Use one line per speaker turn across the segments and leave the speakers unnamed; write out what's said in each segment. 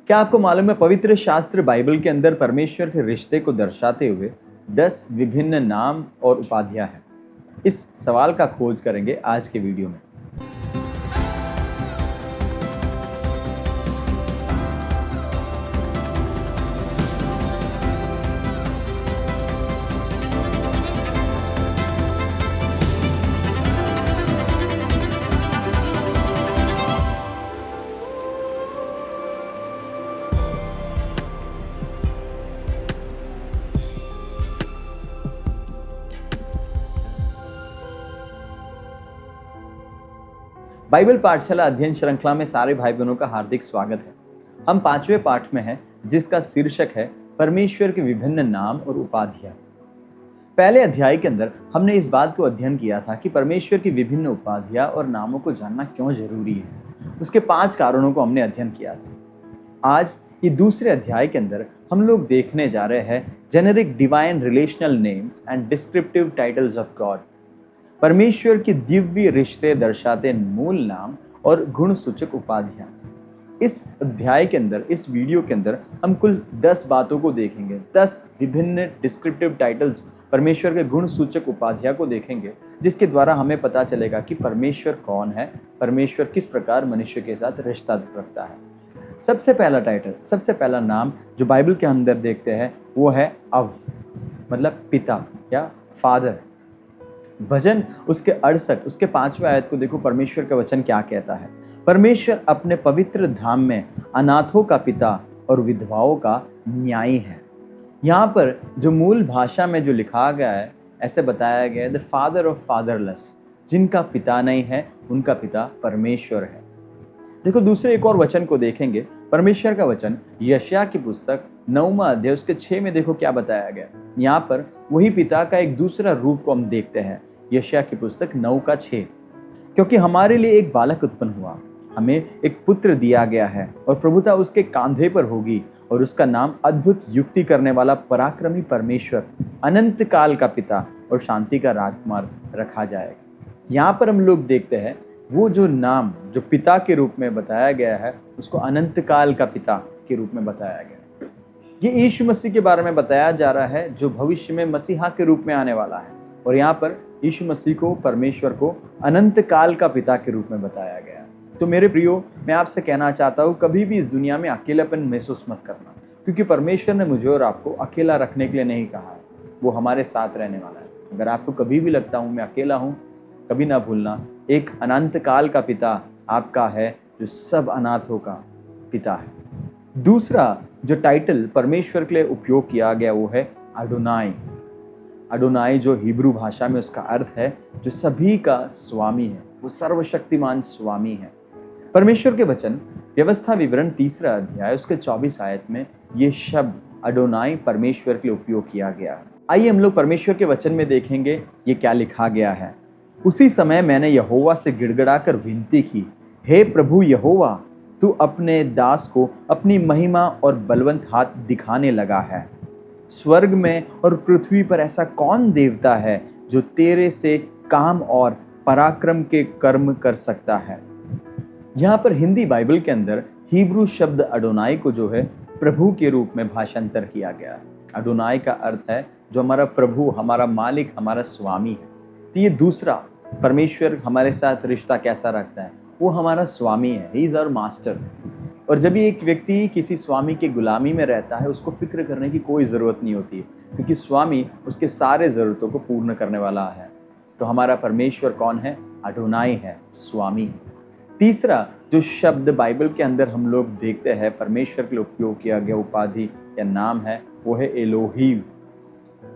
क्या आपको मालूम है पवित्र शास्त्र बाइबल के अंदर परमेश्वर के रिश्ते को दर्शाते हुए 10 विभिन्न नाम और उपाधियां हैं। इस सवाल का खोज करेंगे आज के वीडियो में। बाइबल पाठशाला अध्ययन श्रृंखला में सारे भाई बहनों का हार्दिक स्वागत है। हम 5वें पाठ में हैं जिसका शीर्षक है परमेश्वर के विभिन्न नाम और उपाधियां। पहले अध्याय के अंदर हमने इस बात को अध्ययन किया था कि परमेश्वर की विभिन्न उपाधियां और नामों को जानना क्यों जरूरी है। उसके 5 कारणों को हमने अध्ययन किया था। आज ये दूसरे अध्याय के अंदर हम लोग देखने जा रहे हैं generic divine relational names and descriptive titles of God. परमेश्वर की दिव्य रिश्ते दर्शाते मूल नाम और गुण सूचक उपाधियां। इस अध्याय के अंदर, इस वीडियो के अंदर हम कुल 10 बातों को देखेंगे। 10 विभिन्न डिस्क्रिप्टिव टाइटल्स परमेश्वर के गुण सूचक उपाधियां को देखेंगे, जिसके द्वारा हमें पता चलेगा कि परमेश्वर कौन है, परमेश्वर किस प्रकार मनुष्य के साथ रिश्ता रखता है। सबसे पहला टाइटल, सबसे पहला नाम जो बाइबल के अंदर देखते हैं वो है अब, मतलब पिता या फादर। भजन उसके 68 उसके 5वें आयत को देखो, परमेश्वर का वचन क्या कहता है। परमेश्वर अपने पवित्र धाम में अनाथों का पिता और विधवाओं का न्यायी है। यहाँ पर जो मूल भाषा में जो लिखा गया है, ऐसे बताया गया है, द फादर ऑफ फादरलेस, जिनका पिता नहीं है उनका पिता परमेश्वर है। देखो दूसरे एक और वचन को देखेंगे, परमेश्वर का वचन यशायाह की पुस्तक 9वां अध्याय उसके 6 में देखो क्या बताया गया। यहाँ पर वही पिता का एक दूसरा रूप को हम देखते हैं, यशायाह की पुस्तक 9:6। क्योंकि हमारे लिए एक बालक उत्पन्न हुआ, हमें एक पुत्र दिया गया है और प्रभुता उसके कांधे पर होगी और उसका नाम अद्भुत युक्ति करने वाला, पराक्रमी परमेश्वर, अनंत काल का पिता और शांति का राजकुमार रखा जाएगा। यहाँ पर हम लोग देखते हैं वो जो नाम जो पिता के रूप में बताया गया है उसको अनंत काल का पिता के रूप में बताया गया। ये यीशु मसीह के बारे में बताया जा रहा है जो भविष्य में मसीहा के रूप में आने वाला है। और यहाँ पर यीशु मसीह को, परमेश्वर को अनंत काल का पिता के रूप में बताया गया। तो मेरे प्रियो, मैं आपसे कहना चाहता हूँ कभी भी इस दुनिया में अकेलापन महसूस मत करना, क्योंकि परमेश्वर ने मुझे और आपको अकेला रखने के लिए नहीं कहा है, वो हमारे साथ रहने वाला है। अगर आपको कभी भी लगता हूँ मैं अकेला हूँ, कभी ना भूलना एक अनंत काल का पिता आपका है जो सब अनाथों का पिता है। दूसरा जो टाइटल परमेश्वर के लिए उपयोग किया गया वो है अडोनाई। अडोनाई जो हिब्रू भाषा में उसका अर्थ है जो सभी का स्वामी है, वो सर्वशक्तिमान स्वामी है। परमेश्वर के वचन व्यवस्था विवरण 3 अध्याय उसके 24 आयत में ये शब्द अडोनाई परमेश्वर के लिए उपयोग किया गया है। आइए हम लोग परमेश्वर के वचन में देखेंगे ये क्या लिखा गया है। उसी समय मैंने यहोवा से गिड़गिड़ाकर विनती की, हे प्रभु यहोवा, तू अपने दास को अपनी महिमा और बलवंत हाथ दिखाने लगा है। स्वर्ग में और पृथ्वी पर ऐसा कौन देवता है जो तेरे से काम और पराक्रम के कर्म कर सकता है। यहाँ पर हिंदी बाइबल के अंदर हिब्रू शब्द अडोनाई को जो है प्रभु के रूप में भाषांतर किया गया है। अडोनाई का अर्थ है जो हमारा प्रभु, हमारा मालिक, हमारा स्वामी है। तो ये दूसरा, परमेश्वर हमारे साथ रिश्ता कैसा रखता है, वो हमारा स्वामी है, ही इज आवर मास्टर। और जब एक व्यक्ति किसी स्वामी के गुलामी में रहता है उसको फिक्र करने की कोई ज़रूरत नहीं होती है, क्योंकि स्वामी उसके सारे ज़रूरतों को पूर्ण करने वाला है। तो हमारा परमेश्वर कौन है? अडोनाई है, स्वामी। तीसरा जो शब्द बाइबल के अंदर हम लोग देखते हैं परमेश्वर के लिए उपयोग किया गया उपाधि या नाम है वो है एलोहीम।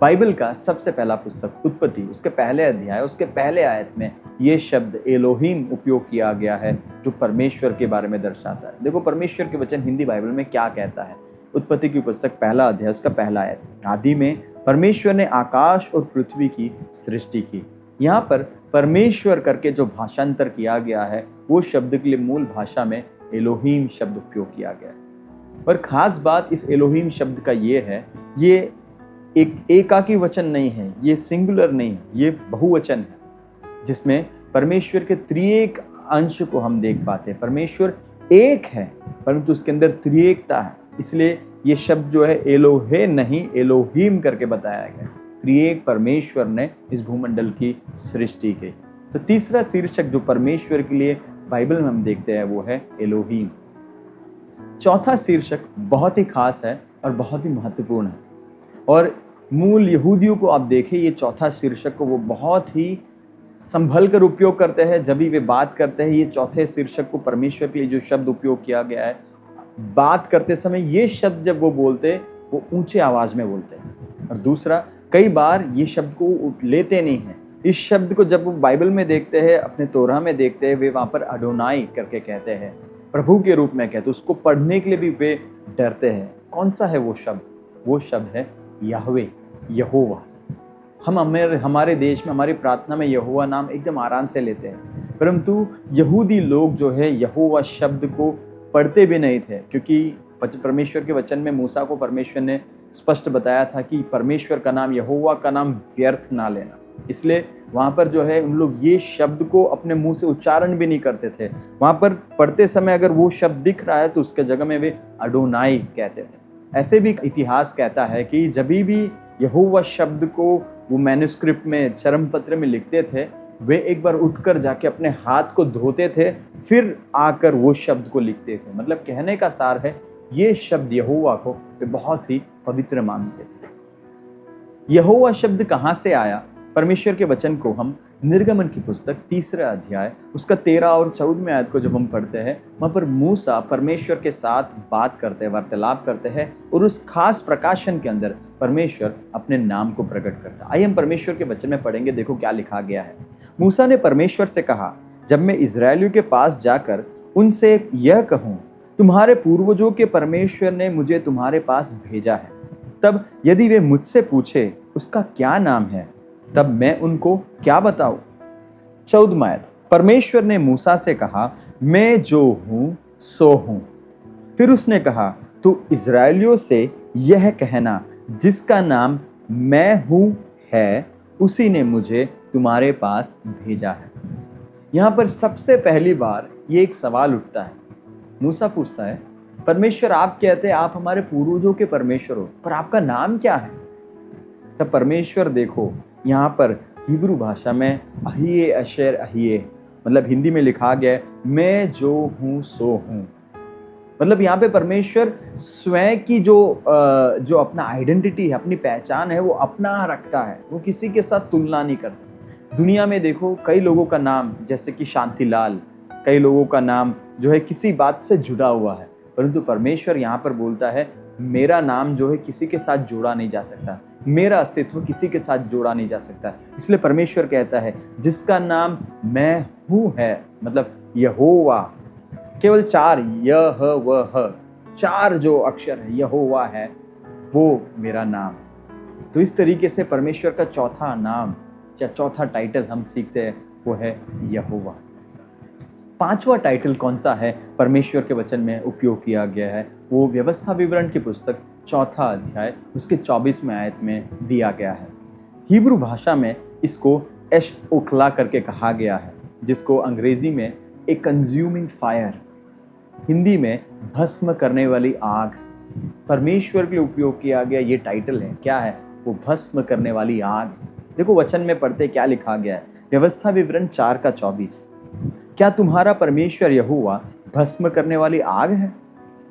बाइबल का सबसे पहला पुस्तक उत्पत्ति उसके पहले अध्याय उसके पहले आयत में ये शब्द एलोहीम उपयोग किया गया है जो परमेश्वर के बारे में दर्शाता है। देखो परमेश्वर के वचन हिंदी बाइबल में क्या कहता है। उत्पत्ति की पुस्तक पहला अध्याय उसका पहला आयत, आदि में परमेश्वर ने आकाश और पृथ्वी की सृष्टि की। यहाँ पर परमेश्वर करके जो भाषांतर किया गया है वो शब्द के लिए मूल भाषा में एलोहीम शब्द उपयोग किया गया है। और खास बात इस एलोहीम शब्द का ये है, ये एक एकाकी वचन नहीं है, ये सिंगुलर नहीं है, ये बहुवचन है, जिसमें परमेश्वर के त्रिएक अंश को हम देख पाते हैं। परमेश्वर एक है परंतु उसके अंदर त्रिएकता है। इसलिए ये शब्द जो है एलोहे नहीं एलोहीम करके बताया गया। त्रिएक परमेश्वर ने इस भूमंडल की सृष्टि की। तो तीसरा शीर्षक जो परमेश्वर के लिए बाइबल में हम देखते हैं वो है एलोहीम। चौथा शीर्षक बहुत ही खास है और बहुत ही महत्वपूर्ण है, और मूल यहूदियों को आप देखें ये चौथा शीर्षक को वो बहुत ही संभल कर उपयोग करते हैं। जब भी वे बात करते हैं ये चौथे शीर्षक को, परमेश्वर के लिए जो शब्द उपयोग किया गया है, बात करते समय ये शब्द जब वो बोलते वो ऊंचे आवाज में बोलते हैं। और दूसरा, कई बार ये शब्द को लेते नहीं हैं। इस शब्द को जब वो बाइबल में देखते हैं, अपने तोरा में देखते हैं, वे वहाँ पर अडोनाई करके कहते हैं, प्रभु के रूप में कहते हैं। उसको पढ़ने के लिए भी वे डरते हैं। कौन सा है वो शब्द? वो शब्द है याहवे, यहोवा। हम हमारे देश में हमारी प्रार्थना में यहोवा नाम एकदम आराम से लेते हैं, परंतु यहूदी लोग जो है यहोवा शब्द को पढ़ते भी नहीं थे, क्योंकि परमेश्वर के वचन में मूसा को परमेश्वर ने स्पष्ट बताया था कि परमेश्वर का नाम, यहोवा का नाम व्यर्थ ना लेना। इसलिए वहाँ पर जो है उन लोग ये शब्द को अपने मुंह से उच्चारण भी नहीं करते थे। वहाँ पर पढ़ते समय अगर वो शब्द दिख रहा है तो उसके जगह में वे अडोनाई कहते थे। ऐसे भी इतिहास कहता है कि जब भी यहोवा शब्द को वो मैन्युस्क्रिप्ट में, चरम पत्र में लिखते थे, वे एक बार उठकर जाके अपने हाथ को धोते थे, फिर आकर वो शब्द को लिखते थे। मतलब कहने का सार है ये शब्द यहोवा को वे बहुत ही पवित्र मानते थे। यहोवा शब्द कहाँ से आया? परमेश्वर के वचन को हम निर्गमन की पुस्तक 3 अध्याय उसका 13 और 14 आयत को जब हम पढ़ते हैं, वहाँ पर मूसा परमेश्वर के साथ बात करते हैं, वार्तालाप करते हैं, और उस खास प्रकाशन के अंदर परमेश्वर अपने नाम को प्रकट करता है। आइए हम परमेश्वर के वचन में पढ़ेंगे। देखो क्या लिखा गया है। मूसा ने परमेश्वर से कहा, जब मैं इजरायलियों के पास जाकर उनसे यह कहूँ, तुम्हारे पूर्वजों के परमेश्वर ने मुझे तुम्हारे पास भेजा है, तब यदि वे मुझसे पूछे उसका क्या नाम है, तब मैं उनको क्या बताऊं? 14 आयत। परमेश्वर ने मूसा से कहा, मैं जो हूं सो हूं। फिर उसने कहा, तू इजरायलियों से यह कहना, जिसका नाम मैं हूं है, उसी ने मुझे तुम्हारे पास भेजा है। यहां पर सबसे पहली बार ये एक सवाल उठता है। मूसा पूछता है, परमेश्वर आप कहते हैं आप हमारे पूर्वजों के परमेश्वर हो, पर आपका नाम क्या है? तब परमेश्वर देखो यहाँ पर हिब्रू भाषा में अहिये अशेर अहिये, मतलब हिंदी में लिखा गया है मैं जो हूँ सो हूँ। मतलब यहाँ पे परमेश्वर स्वयं की जो अपना आइडेंटिटी है, अपनी पहचान है, वो अपना रखता है। वो किसी के साथ तुलना नहीं करता। दुनिया में देखो कई लोगों का नाम, जैसे कि शांतिलाल, कई लोगों का नाम जो है किसी बात से जुड़ा हुआ है, परंतु परमेश्वर यहाँ पर बोलता है मेरा नाम जो है किसी के साथ जोड़ा नहीं जा सकता, मेरा अस्तित्व किसी के साथ जोड़ा नहीं जा सकता। इसलिए परमेश्वर कहता है जिसका नाम मैं हूँ है, मतलब यहोवा, केवल 4 यह वह 4 जो अक्षर है यहोवा है, वो मेरा नाम। तो इस तरीके से परमेश्वर का चौथा नाम या चौथा टाइटल हम सीखते हैं, वो है यहोवा। 5वां टाइटल कौन सा है परमेश्वर के वचन में उपयोग किया गया है? वो व्यवस्था विवरण की पुस्तक 4 अध्याय उसके 24वें आयत में दिया गया है। हिब्रू भाषा में इसको एश ओखला करके कहा गया है, जिसको अंग्रेजी में ए कंज्यूमिंग फायर, हिंदी में भस्म करने वाली आग। परमेश्वर के लिए उपयोग किया गया ये टाइटल है। क्या है वो? भस्म करने वाली आग। देखो वचन में पढ़ते क्या लिखा गया है। व्यवस्था विवरण 4 का 24, क्या तुम्हारा परमेश्वर यहोवा भस्म करने वाली आग है?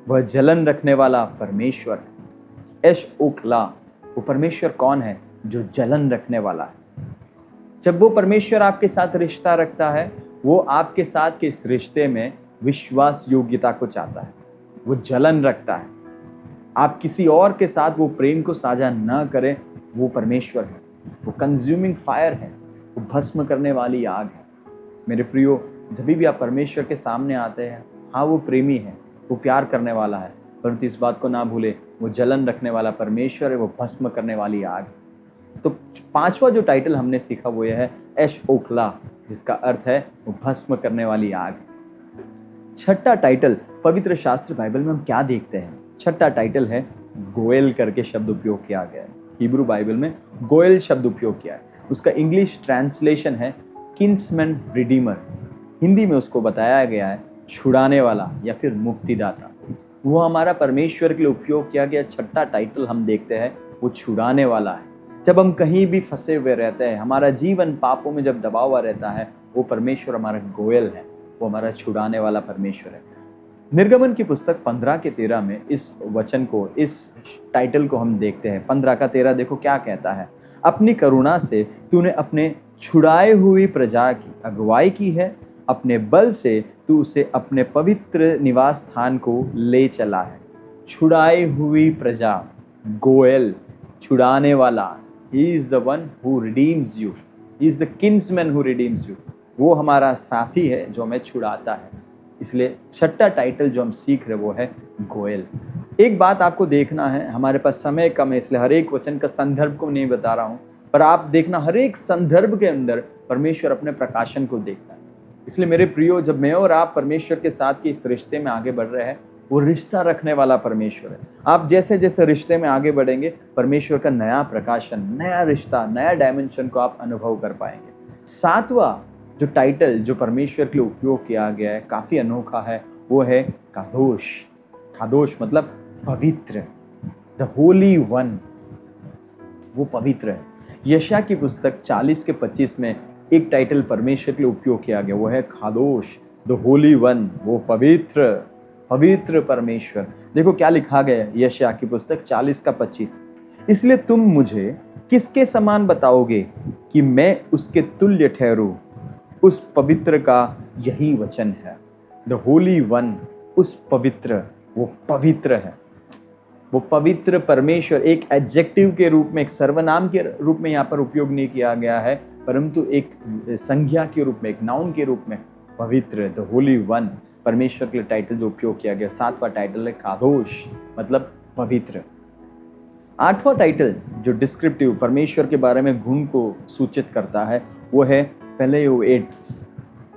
वह जलन रखने वाला परमेश्वर है। एश ओखला, वो परमेश्वर कौन है? जो जलन रखने वाला है। जब वो परमेश्वर आपके साथ रिश्ता रखता है, वो आपके साथ के इस रिश्ते में विश्वास योग्यता को चाहता है। वो जलन रखता है। आप किसी और के साथ वो प्रेम को साझा न करें, वो परमेश्वर है। वो कंज्यूमिंग फायर है, वो भस्म करने वाली आग है। मेरे प्रियो, जब भी आप परमेश्वर के सामने आते हैं, हाँ वो प्रेमी है, वो प्यार करने वाला है, परंतु इस बात को ना भूले वो जलन रखने वाला परमेश्वर है, वो भस्म करने वाली आग। तो 5वां जो टाइटल हमने सीखा वो यह है एश ओखला, जिसका अर्थ है वो भस्म करने वाली आग। 6ठा टाइटल पवित्र शास्त्र बाइबल में हम क्या देखते हैं? 6ठा टाइटल है गोएल करके शब्द उपयोग किया गया है। हिब्रू बाइबल में गोएल शब्द उपयोग किया है। उसका इंग्लिश ट्रांसलेशन है किन्समैन रिडीमर। हिंदी में उसको बताया गया है छुड़ाने वाला या फिर मुक्तिदाता। वो हमारा परमेश्वर के लिए उपयोग किया गया छठा टाइटल हम देखते हैं, वो छुड़ाने वाला है। जब हम कहीं भी फंसे हुए रहते हैं, हमारा जीवन पापों में जब दबा हुआ रहता है, वो परमेश्वर हमारा गोयल है, वो हमारा छुड़ाने वाला परमेश्वर है। निर्गमन की पुस्तक 15 के 13 में इस वचन को, इस टाइटल को हम देखते हैं। 15 का 13 देखो क्या कहता है, अपनी करुणा से तूने अपने छुड़ाए हुई प्रजा की अगुवाई की है, अपने बल से तू उसे अपने पवित्र निवास स्थान को ले चला है। छुड़ाई हुई प्रजा, गोयल, छुड़ाने वाला, He is the one who redeems you. He is the kinsman who redeems you. वो हमारा साथी है जो हमें छुड़ाता है। इसलिए छठा टाइटल जो हम सीख रहे वो है गोयल। एक बात आपको देखना है, हमारे पास समय कम है इसलिए हर एक वचन का संदर्भ को नहीं बता रहा हूँ, पर आप देखना हर एक संदर्भ के अंदर परमेश्वर अपने प्रकाशन को देखता है। इसलिए मेरे प्रियो, जब मैं और आप परमेश्वर के साथ के इस रिश्ते में आगे बढ़ रहे हैं, वो रिश्ता रखने वाला परमेश्वर है। आप जैसे जैसे रिश्ते में आगे बढ़ेंगे, परमेश्वर का नया प्रकाशन, नया रिश्ता, नया डायमेंशन को आप अनुभव कर पाएंगे। सातवां जो टाइटल जो परमेश्वर के लिए उपयोग किया गया है, काफ़ी अनोखा है, वो है कादोश। कादोश मतलब पवित्र, द होली वन, वो पवित्र है। यशायाह की पुस्तक 40 के 25 में एक टाइटल परमेश्वर के लिए उपयोग किया गया, वो है कादोश, द होली वन, वो पवित्र, पवित्र परमेश्वर। देखो क्या लिखा गया है यशायाह की पुस्तक 40 का 25, इसलिए तुम मुझे किसके समान बताओगे कि मैं उसके तुल्य ठहरूं, उस पवित्र का यही वचन है। द होली वन, उस पवित्र, वो पवित्र है, वो पवित्र परमेश्वर। एक एडजेक्टिव के रूप में, एक सर्वनाम के रूप में यहाँ पर उपयोग नहीं किया गया है, परंतु एक संज्ञा के रूप में, एक नाउन के रूप में पवित्र, द होली वन, परमेश्वर के लिए टाइटल जो उपयोग किया गया। सातवां टाइटल है कादोश, मतलब पवित्र। आठवां टाइटल जो डिस्क्रिप्टिव परमेश्वर के बारे में गुण को सूचित करता है, वो है पेलेयोएड्स।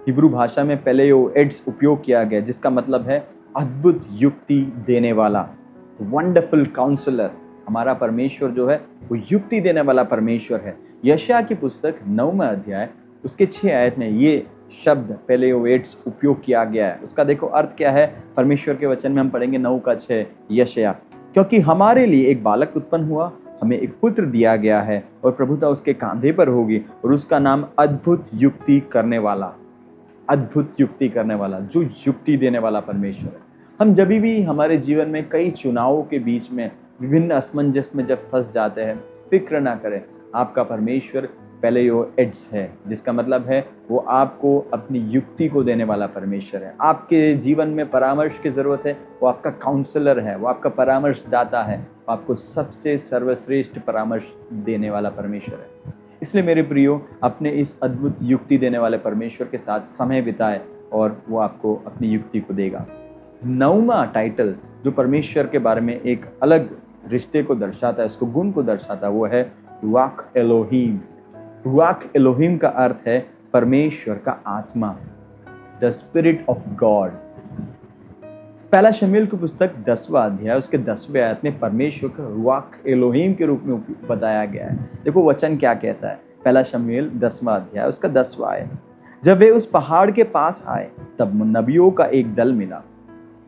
हिब्रू भाषा में पेलेयोएड्स उपयोग किया गया, जिसका मतलब है अद्भुत युक्ति देने वाला, वंडरफुल काउंसलर। हमारा परमेश्वर जो है वो युक्ति देने वाला परमेश्वर है। यशायाह की पुस्तक 9वां अध्याय उसके 6 आयत में ये शब्द पेलेयोएड्स उपयोग किया गया है। उसका देखो अर्थ क्या है, परमेश्वर के वचन में हम पढ़ेंगे 9 का 6 यशायाह, क्योंकि हमारे लिए एक बालक उत्पन्न हुआ, हमें एक पुत्र दिया गया है और प्रभुता उसके कांधे पर होगी और उसका नाम अद्भुत युक्ति करने वाला, अद्भुत युक्ति करने वाला, जो युक्ति देने वाला परमेश्वर है। हम जब भी हमारे जीवन में कई चुनावों के बीच में विभिन्न असमंजस में जब फंस जाते हैं, फिक्र ना करें, आपका परमेश्वर पेलेयोएड्स है, जिसका मतलब है वो आपको अपनी युक्ति को देने वाला परमेश्वर है। आपके जीवन में परामर्श की ज़रूरत है, वो आपका काउंसलर है, वो आपका परामर्शदाता है, वो आपको सबसे सर्वश्रेष्ठ परामर्श देने वाला परमेश्वर है। इसलिए मेरे प्रियो, अपने इस अद्भुत युक्ति देने वाले परमेश्वर के साथ समय बिताए और वो आपको अपनी युक्ति को देगा। 9वां टाइटल जो परमेश्वर के बारे में एक अलग रिश्ते को दर्शाता है, उसको गुण को दर्शाता है, वो है रुआख एलोहीम। रुआख एलोहीम का अर्थ है परमेश्वर का आत्मा, द स्पिरिट ऑफ गॉड। पहला शमूएल की पुस्तक 10वां अध्याय उसके 10वें आयत में परमेश्वर को रुआख एलोहीम के रूप में बताया गया है। देखो वचन क्या कहता है, पहला शमूएल 10वां अध्याय उसका 10वां आयत, जब वे उस पहाड़ के पास आए तब नबियों का एक दल मिला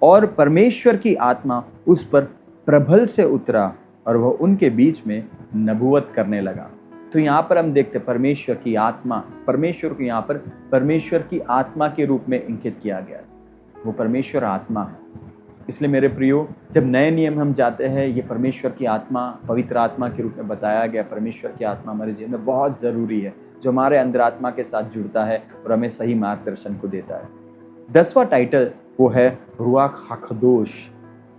और परमेश्वर की आत्मा उस पर प्रबल से उतरा और वह उनके बीच में नबूवत करने लगा। तो यहाँ पर हम देखते परमेश्वर की आत्मा, परमेश्वर को यहाँ पर परमेश्वर की आत्मा के रूप में इंगित किया गया, वो परमेश्वर आत्मा है। इसलिए मेरे प्रियो, जब नए नियम हम जाते हैं, ये परमेश्वर की आत्मा, पवित्र आत्मा के रूप में बताया गया। परमेश्वर की आत्मा हमारे जीवन में बहुत ज़रूरी है, जो हमारे अंदर आत्मा के साथ जुड़ता है और हमें सही मार्गदर्शन को देता है। 10वां टाइटल वो है रुआख हाकदोश।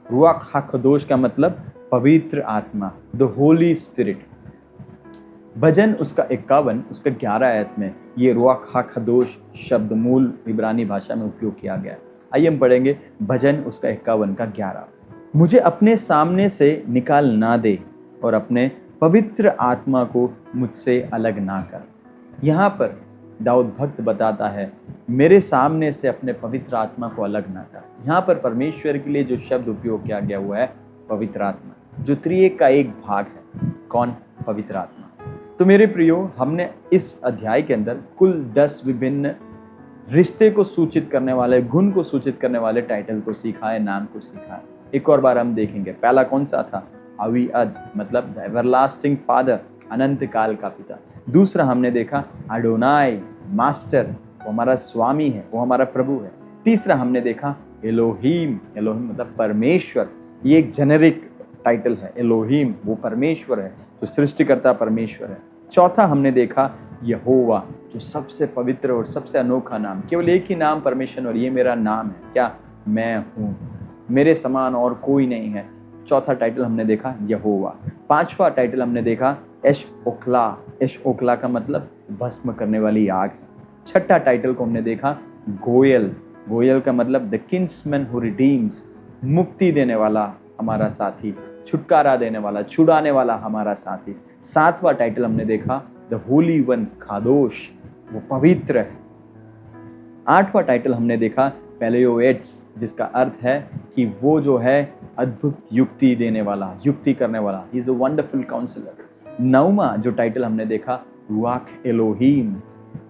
रुआख हाकदोश का मतलब पवित्र आत्मा, द होली स्पिरिट। भजन उसका 51 उसका 11 आयत में ये रुआख हाकदोश शब्द मूल इब्रानी भाषा में उपयोग किया गया है। आइए हम पढ़ेंगे भजन उसका 51 का 11। मुझे अपने सामने से निकाल ना दे और अपने पवित्र आत्मा को मुझसे अलग ना कर। यहाँ पर दाऊद भक्त बताता है, मेरे सामने से अपने पवित्र आत्मा को अलग ना कर। यहाँ पर परमेश्वर के लिए जो शब्द उपयोग किया गया हुआ है पवित्र आत्मा, जो त्रिएक का एक भाग है। कौन? पवित्र आत्मा। तो मेरे प्रियो, हमने इस अध्याय के अंदर कुल 10 विभिन्न रिश्ते को सूचित करने वाले, गुण को सूचित करने वाले टाइटल को सीखा है, नाम को सीखा है। एक और बार हम देखेंगे, पहला कौन सा था? अविअद, मतलब एवरलास्टिंग फादर, अनंत काल का पिता। दूसरा हमने देखा अडोनाई, मास्टर, वो हमारा स्वामी है, वो हमारा प्रभु है। तीसरा हमने देखा एलोहीम, एलोहीम मतलब परमेश्वर, ये एक जेनेरिक टाइटल है। एलोहीम वो परमेश्वर है, जो सृष्टिकर्ता परमेश्वर है। चौथा हमने देखा यहोवा, जो सबसे पवित्र और सबसे अनोखा नाम, केवल एक ही नाम परमेश्वर, और ये मेरा नाम है, क्या? मैं हूँ, मेरे समान और कोई नहीं है। चौथा टाइटल हमने देखा यहोवा। पांचवा टाइटल हमने देखा एश ओखला, एश ओखला का मतलब भस्म करने वाली आग है। छठा टाइटल को हमने देखा गोयल, गोयल का मतलब द किंग्समैन हु रिडीम्स, मुक्ति देने वाला हमारा साथी, छुटकारा देने वाला, छुड़ाने वाला हमारा साथी। सातवां टाइटल हमने देखा द होली वन, खादोश, वो पवित्र है। आठवां टाइटल हमने देखा पेलेयोएट्स, जिसका अर्थ है कि वो जो है अद्भुत युक्ति देने वाला, युक्ति करने वाला, he is a wonderful counsellor. नौवां जो टाइटल हमने देखा रुआख एलोहीम,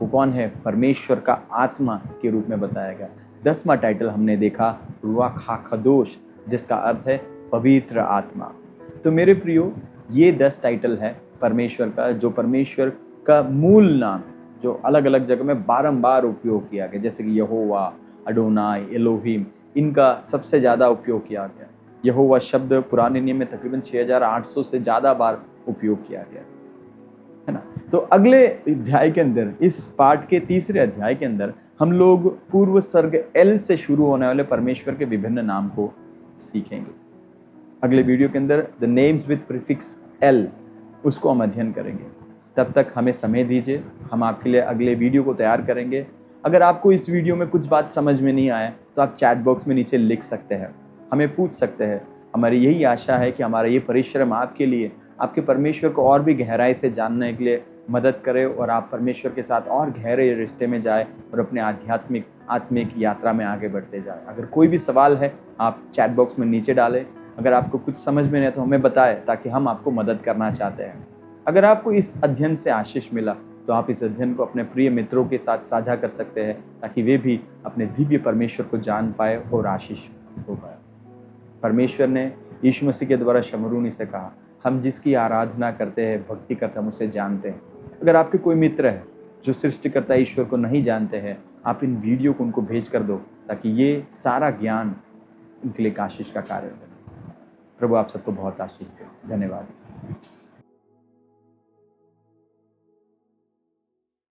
वो कौन है? परमेश्वर का आत्मा के रूप में बताया गया। 10वां टाइटल हमने देखा रुआख हाखदोश, जिसका अर्थ है पवित्र आत्मा। तो मेरे प्रियो, ये 10 टाइटल है परमेश्वर का, जो परमेश्वर का मूल नाम, जो अलग अलग जगह में बारंबार उपयोग किया गया, जैसे कि यहोवा, अडोनाई, एलोहीम, इनका सबसे ज़्यादा उपयोग किया गया। यहोवा शब्द पुराने नियम में तकरीबन 6800 से ज़्यादा बार उपयोग किया गया है ना। तो अगले अध्याय के अंदर, इस पाठ के तीसरे अध्याय के अंदर, हम लोग पूर्व सर्ग एल से शुरू होने वाले परमेश्वर के विभिन्न नाम को सीखेंगे। अगले वीडियो के अंदर the names with prefix L, उसको हम अध्ययन करेंगे। तब तक हमें समय दीजिए, हम आपके लिए अगले वीडियो को तैयार करेंगे। अगर आपको इस वीडियो में कुछ बात समझ में नहीं आए तो आप चैट बॉक्स में नीचे लिख सकते हैं, हमें पूछ सकते हैं। हमारी यही आशा है कि हमारा ये परिश्रम आपके लिए, आपके परमेश्वर को और भी गहराई से जानने के लिए मदद करे, और आप परमेश्वर के साथ और गहरे रिश्ते में जाए और अपने आत्मिक यात्रा में आगे बढ़ते जाए। अगर कोई भी सवाल है आप चैट बॉक्स में नीचे डालें। अगर आपको कुछ समझ में नहीं है तो हमें बताएं, ताकि हम आपको मदद करना चाहते हैं। अगर आपको इस अध्ययन से आशीष मिला तो आप इस अध्ययन को अपने प्रिय मित्रों के साथ साझा कर सकते हैं, ताकि वे भी अपने दिव्य परमेश्वर को जान पाए और आशीष हो पाए। परमेश्वर ने यीशु मसीह के द्वारा शमरूनी से कहा, हम जिसकी आराधना करते हैं, भक्ति करते हैं, हम उसे जानते हैं। अगर आपके कोई मित्र है जो सृष्टिकर्ता ईश्वर को नहीं जानते हैं, आप इन वीडियो को उनको भेज कर दो, ताकि ये सारा ज्ञान उनके लिए आशीष का कार्य हो। प्रभु आप सबको बहुत आशीष दे। धन्यवाद।